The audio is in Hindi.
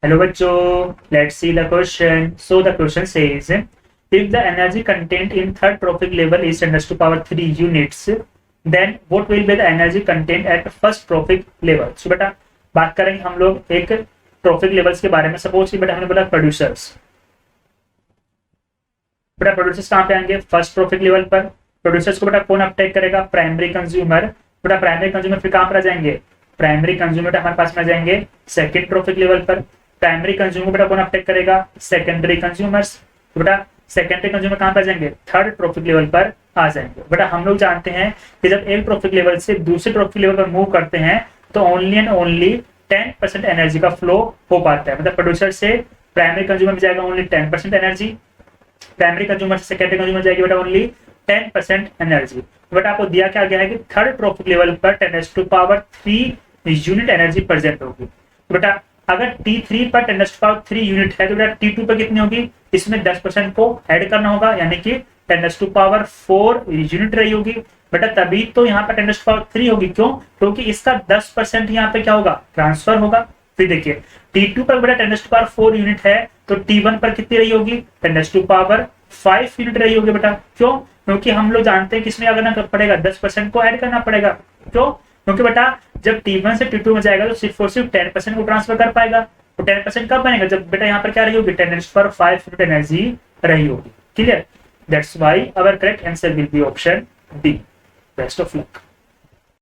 Hello बच्चों, let's see the question. So the question says, if the energy content in third trophic level is 10 to power 3 units, then what will be the energy content at first trophic level? So बेटा बात करेंगे हम लोग एक ट्रॉफिक लेवल्स के बारे में. सपोज कि बेटा हमने बोला प्रोड्यूसर्स. बेटा प्रोड्यूसर्स कहाँ पे आएंगे? फर्स्ट ट्रॉफिक लेवल पर. प्रोड्यूसर्स को बेटा कौन अपटेक करेगा? Primary consumer. बेटा प्राइमरी कंज्यूमर फिर कहाँ पर आ जाएंगे? प्राइमरी कंज्यूमर हमारे पास में आ जाएंगे सेकंड ट्रॉफिक लेवल पर. प्राइमरी कंज्यूमर बेटा कौन अपटेक करेगा? Secondary consumers. बेटा सेकेंडरी कंज्यूमर कहां पर आ जाएंगे? थर्ड ट्रॉफिक लेवल पर आ जाएंगे. बेटा हम लोग जानते हैं कि जब एक ट्रॉफिक लेवल से दूसरे ट्रॉफिक लेवल पर मूव करते हैं तो ओनली एंड ओनली 10% एनर्जी का फ्लो हो पाता है. मतलब प्रोड्यूसर से प्राइमरी कंज्यूमर में जाएगा ओनली 10% एनर्जी. प्राइमरी कंज्यूमर से सेकेंडरी कंज्यूमर जाएगी बेटा ओनली 10% एनर्जी. बेटा आपको दिया क्या गया है कि थर्ड ट्रॉफिक लेवल पर 10⁻³ यूनिट एनर्जी प्रेजेंट होगी. बेटा अगर T3 पर 10⁻³ यूनिट है तो बेटा T2 पर कितनी होगी? इसमें 10% को ऐड करना होगा, यानी कि 10⁻⁴ यूनिट रही होगी. बेटा तभी तो यहाँ पर 10⁻³ होगी. क्यों? क्योंकि इसका 10% यहाँ पे क्या होगा? ट्रांसफर होगा. फिर देखिए T2 पर बेटा 10⁻⁴ यूनिट है तो T1 पर कितनी रही होगी? 10⁻⁵ यूनिट रही होगी. बेटा क्यों? क्योंकि हम लोग जानते हैं कि इसमें अगर ना पड़ेगा 10% को ऐड करना पड़ेगा. क्यों? क्योंकि बेटा जब T1 से T2 में जाएगा तो सिर्फ और सिर्फ 10% को ट्रांसफर कर पाएगा. तो 10% कब बनेगा? जब बेटा यहाँ पर क्या रही होगी? 10⁵ यूनिट एनर्जी रही होगी. Clear? That's why our correct answer will be option D. Best of luck.